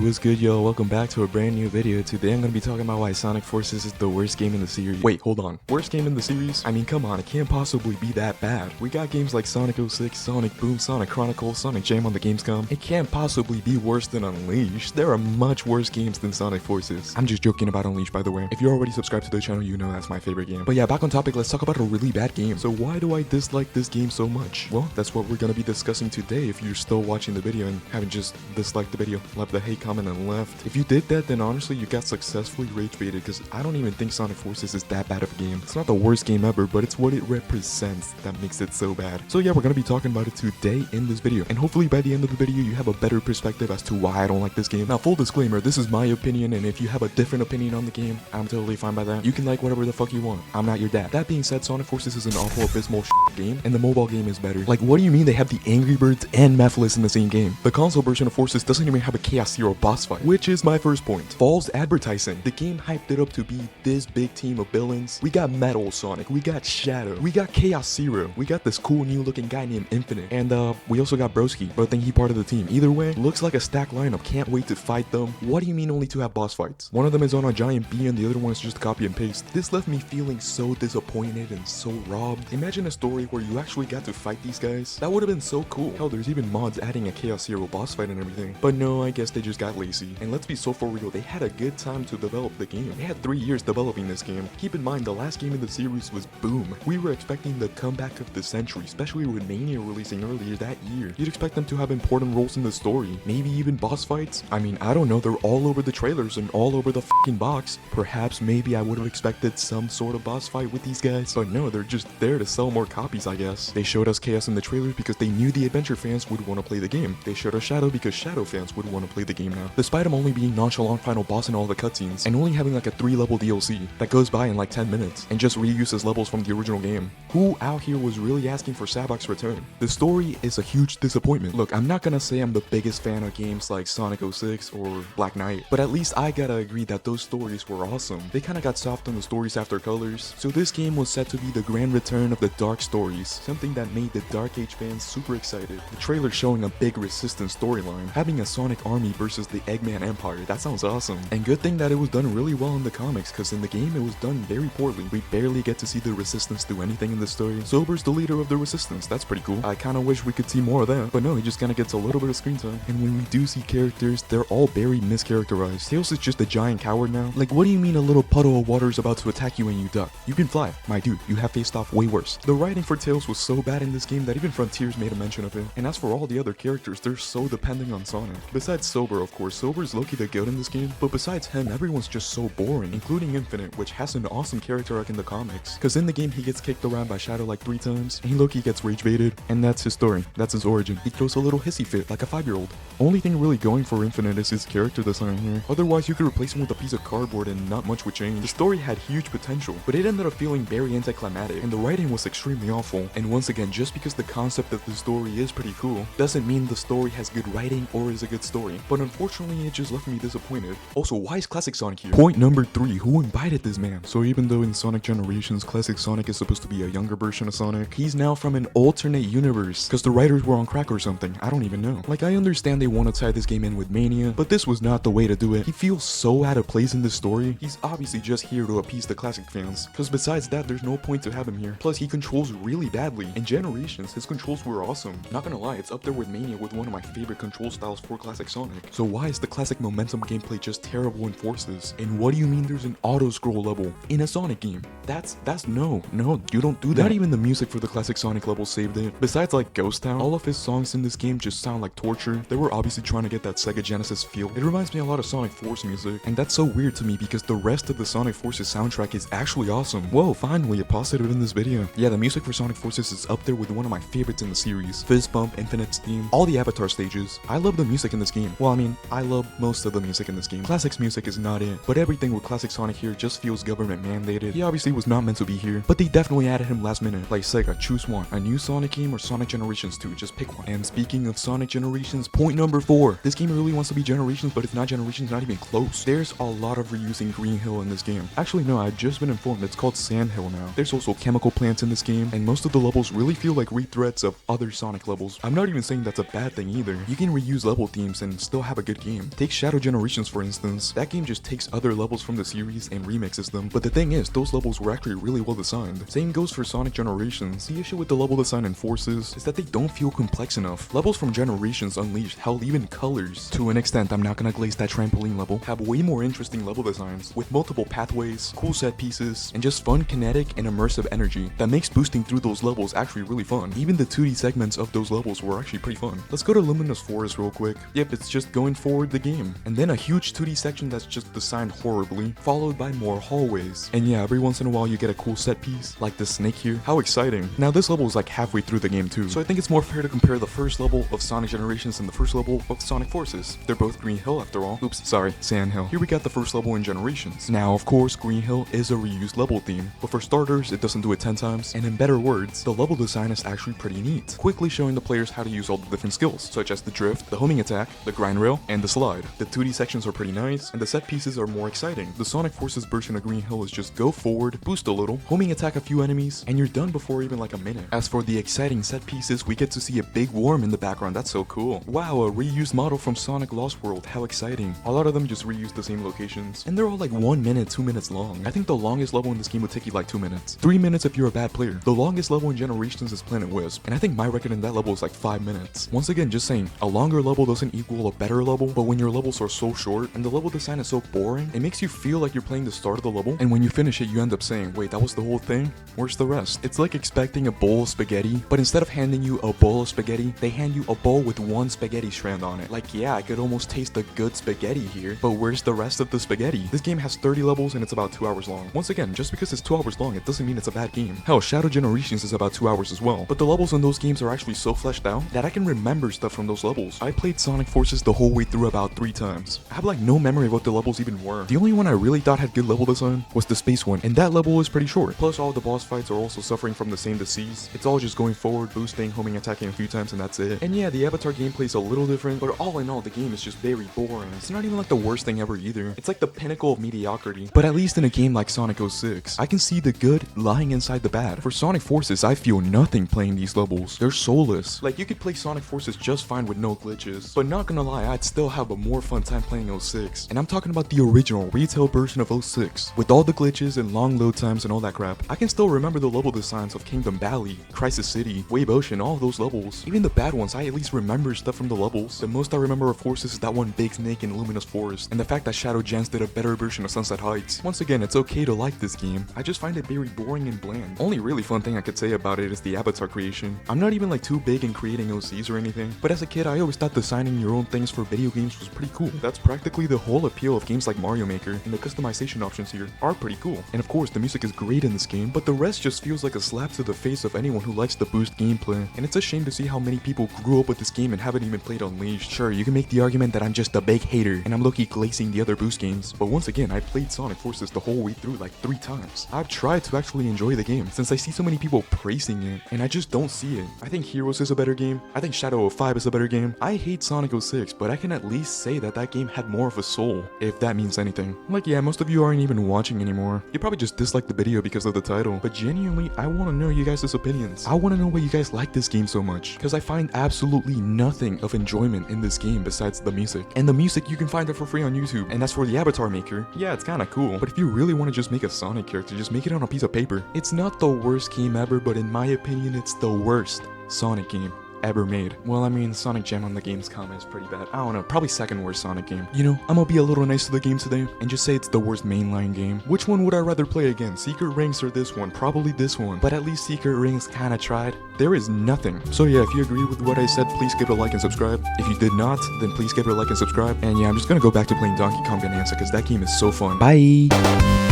what's good, y'all? Welcome back to a brand new video. Today I'm gonna be talking about why Sonic Forces is the worst game in the series. Wait, hold on. Worst game in the series? I mean, come on, it can't possibly be that bad. We got games like Sonic 06, Sonic Boom, Sonic Chronicles, Sonic Jam on the Gamescom. It can't possibly be worse than Unleashed. There are much worse games than Sonic Forces. I'm just joking about Unleashed, by the way. If you're already subscribed to the channel, you know that's my favorite game. But yeah, back on topic, let's talk about a really bad game. So why do I dislike this game so much? Well, that's what we're gonna be discussing today if you're still watching the video and haven't just disliked the video, left the hate comment and left. If you did that, then honestly you got successfully rage baited, because I don't even think Sonic Forces is that bad of a game. It's not the worst game ever, but it's what it represents that makes it so bad. So yeah, we're gonna be talking about it today in this video, and hopefully by the end of the video you have a better perspective as to why I don't like this game. Now, full disclaimer, this is my opinion, and if you have a different opinion on the game, I'm totally fine by that. You can like whatever the fuck you want. I'm not your dad. That being said, Sonic Forces is an awful abysmal game, and the mobile game is better. Like, what do you mean they have the Angry Birds and Mephiles in the same game? The console version of Forces doesn't even have a Chaos Zero boss fight, which is my first point. False advertising. The game hyped it up to be this big team of villains. We got Metal Sonic, we got Shadow, we got Chaos Zero, we got this cool new looking guy named Infinite, and we also got Broski, but I think he part of the team. Either way, looks like a stacked lineup. Can't wait to fight them. What do you mean only to have boss fights? One of them is on a giant bee and the other one is just copy and paste. This left me feeling so disappointed and so robbed. Imagine a story where you actually got to fight these guys. That would have been so cool. Hell, there's even mods adding a Chaos Zero boss fight and everything. But no, I guess they just got lazy. And let's be so for real, they had a good time to develop the game. They had 3 years developing this game. Keep in mind, the last game in the series was Boom. We were expecting the comeback of the century, especially with Mania releasing earlier that year. You'd expect them to have important roles in the story, maybe even boss fights. I mean, I don't know, they're all over the trailers and all over the fucking box. Perhaps maybe I would have expected some sort of boss fight with these guys, but no, they're just there to sell more copies, I guess. They showed us Chaos in the trailers because they knew the adventure fans would want to play the game. They showed us Shadow because Shadow fans would want to play the game now. Despite him only being nonchalant final boss in all the cutscenes, and only having like a 3-level DLC that goes by in like 10 minutes, and just reuses levels from the original game. Who out here was really asking for Sabac's return? The story is a huge disappointment. Look, I'm not gonna say I'm the biggest fan of games like Sonic 06 or Black Knight, but at least I gotta agree that those stories were awesome. They kinda got soft on the stories after Colors, so this game was set to be the grand return of the dark stories, something that made the Dark Age fans super excited. The trailer showing a big Resistance storyline, having a Sonic army versus the Eggman Empire, that sounds awesome. And good thing that it was done really well in the comics, because in the game it was done very poorly. We barely get to see the Resistance do anything in the story. Sober's the leader of the Resistance, that's pretty cool. I kinda wish we could see more of that, but no, he just kinda gets a little bit of screen time. And when we do see characters, they're all very mischaracterized. Tails is just a giant coward now. Like, what do you mean a little puddle of water is about to attack you and you duck? You can fly. My dude, you have faced off way worse. The writing for Tails was so bad in this game that even Frontiers made a mention of it. And as for all the other characters, they're so dependent on Sonic. Besides Sober, of course, Sober's low-key the goat in this game, but besides him, everyone's just so boring, including Infinite, which has an awesome character arc in the comics. Cause in the game, he gets kicked around by Shadow like 3 times, and he low-key gets rage baited, and that's his story. That's his origin. He throws a little hissy fit like a 5-year-old. Only thing really going for Infinite is his character design here. Otherwise, you could replace him with a piece of cardboard and not much would change. The story had huge potential, but it ended up feeling very anticlimactic, and the writing was extremely awful. And once again, just because the concept of the story is pretty cool, doesn't mean the story has good writing or is a good story. But unfortunately, it just left me disappointed. Also, why is Classic Sonic here? Point number 3, who invited this man? So even though in Sonic Generations, Classic Sonic is supposed to be a younger version of Sonic, he's now from an alternate universe, because the writers were on crack or something. I don't even know. Like, I understand they want to tie this game in with Mania, but this was not the way to do it. He feels so out of place in this story. He's obviously just here to appease the classic fans, because besides that, there's no point to have him here. Plus, he controls really badly. In Generations, his controls were awesome. Not gonna lie, it's up there with Mania with one of my favorite control styles for classic Sonic. So why is the classic momentum gameplay just terrible in Forces? And what do you mean there's an auto-scroll level in a Sonic game? That's no, you don't do that. Not even the music for the classic Sonic level saved it. Besides like Ghost Town, all of his songs in this game just sound like torture. They were obviously trying to get that Sega Genesis feel. It reminds me a lot of Sonic Force music, and that's so weird to me because the rest of the Sonic Forces soundtrack is actually awesome. Whoa, finally a positive in this video. Yeah, the music for Sonic Forces is up there with one of my favorites in the series. Fizz Bump, Infinite's theme, all the Avatar stages. I love the music in this game. Well, I mean, I love most of the music in this game. Classic's music is not it, but everything with Classic Sonic here just feels government mandated. He obviously was not meant to be here, but they definitely added him last minute. Like Sega, choose one. A new Sonic game or Sonic Generations 2, just pick one. And speaking of Sonic Generations, point number 4. This game really wants to be Generations, but it's not Generations, not even close. There's a lot of reusing Green Hill in this game. Actually, no, I've just been informed it's called Sand Hill now. There's also chemical plants in this game, and most of the levels really feel like rethreads of other Sonic levels. I'm not even saying that's a bad thing either. You can reuse level themes and still have a good good game. Take Shadow Generations for instance, that game just takes other levels from the series and remixes them, but the thing is, those levels were actually really well designed. Same goes for Sonic Generations. The issue with the level design in Forces is that they don't feel complex enough. Levels from Generations Unleashed, hell even Colors, to an extent I'm not gonna glaze that trampoline level, have way more interesting level designs, with multiple pathways, cool set pieces, and just fun kinetic and immersive energy that makes boosting through those levels actually really fun. Even the 2D segments of those levels were actually pretty fun. Let's go to Luminous Forest real quick. Yep, it's just going forward the game. And then a huge 2D section that's just designed horribly, followed by more hallways. And yeah, every once in a while you get a cool set piece, like the snake here. How exciting. Now this level is like halfway through the game too, so I think it's more fair to compare the first level of Sonic Generations and the first level of Sonic Forces. They're both Green Hill after all. Oops, sorry, Sand Hill. Here we got the first level in Generations. Now of course Green Hill is a reused level theme, but for starters it doesn't do it 10 times, and in better words, the level design is actually pretty neat, quickly showing the players how to use all the different skills, such as the drift, the homing attack, the grind rail, and the slide. The 2D sections are pretty nice, and the set pieces are more exciting. The Sonic Forces version of Green Hill is just go forward, boost a little, homing attack a few enemies, and you're done before even like a minute. As for the exciting set pieces, we get to see a big worm in the background. That's so cool. Wow, a reused model from Sonic Lost World. How exciting. A lot of them just reuse the same locations, and they're all like 1 minute, 2 minutes long. I think the longest level in this game would take you like 2 minutes. 3 minutes if you're a bad player. The longest level in Generations is Planet Wisp, and I think my record in that level is like 5 minutes. Once again, just saying, a longer level doesn't equal a better level, but when your levels are so short and the level design is so boring, it makes you feel like you're playing the start of the level, and when you finish it, you end up saying, wait, that was the whole thing? Where's the rest? It's like expecting a bowl of spaghetti, but instead of handing you a bowl of spaghetti, they hand you a bowl with one spaghetti strand on it. Like, yeah, I could almost taste the good spaghetti here, but where's the rest of the spaghetti? This game has 30 levels and it's about 2 hours long. Once again, just because it's 2 hours long, it doesn't mean it's a bad game. Hell, Shadow Generations is about 2 hours as well, but the levels in those games are actually so fleshed out that I can remember stuff from those levels. I played Sonic Forces the whole way through about 3 times. I have like no memory of what the levels even were. The only one I really thought had good level design was the space one, and that level is pretty short. Plus all the boss fights are also suffering from the same disease. It's all just going forward, boosting, homing, attacking a few times, and that's it. And yeah, the Avatar gameplay is a little different, but all in all, the game is just very boring. It's not even like the worst thing ever either. It's like the pinnacle of mediocrity. But at least in a game like Sonic 06, I can see the good lying inside the bad. For Sonic Forces, I feel nothing playing these levels. They're soulless. Like, you could play Sonic Forces just fine with no glitches, but not gonna lie, I'd still have a more fun time playing 06. And I'm talking about the original retail version of 06. With all the glitches and long load times and all that crap, I can still remember the level designs of Kingdom Valley, Crisis City, Wave Ocean, all of those levels. Even the bad ones, I at least remember stuff from the levels. The most I remember of Forces is that one big snake in Luminous Forest, and the fact that Shadow Gens did a better version of Sunset Heights. Once again, it's okay to like this game, I just find it very boring and bland. Only really fun thing I could say about it is the avatar creation. I'm not even like too big in creating OCs or anything, but as a kid I always thought designing your own things for video games was pretty cool. That's practically the whole appeal of games like Mario Maker, and the customization options here are pretty cool. And of course the music is great in this game, but the rest just feels like a slap to the face of anyone who likes the boost gameplay. And it's a shame to see how many people grew up with this game and haven't even played Unleashed. Sure, you can make the argument that I'm just a big hater and I'm low-key glazing the other boost games, but once again I played Sonic Forces the whole way through like 3 times. I've tried to actually enjoy the game since I see so many people praising it, and I just don't see it. I think Heroes is a better game, I think Shadow of 5 is a better game. I hate Sonic 06, but I can at least say that that game had more of a soul, if that means anything. Like, yeah, most of you aren't even watching anymore. You probably just disliked the video because of the title, but genuinely, I want to know you guys' opinions. I want to know why you guys like this game so much, because I find absolutely nothing of enjoyment in this game besides the music. And the music, you can find it for free on YouTube. And as for the avatar maker, yeah, it's kinda cool, but if you really want to just make a Sonic character, just make it on a piece of paper. It's not the worst game ever, but in my opinion, it's the worst Sonic game ever made. Well, I mean, Sonic Jam on the Gamescom is pretty bad. I don't know, probably second worst Sonic game. You know, I'm gonna be a little nice to the game today and just say it's the worst mainline game. Which one would I rather play again? Secret Rings or this one? Probably this one. But at least Secret Rings kinda tried. There is nothing. So yeah, if you agree with what I said, please give it a like and subscribe. If you did not, then please give it a like and subscribe. And yeah, I'm just gonna go back to playing Donkey Kong Bonanza because that game is so fun. Bye!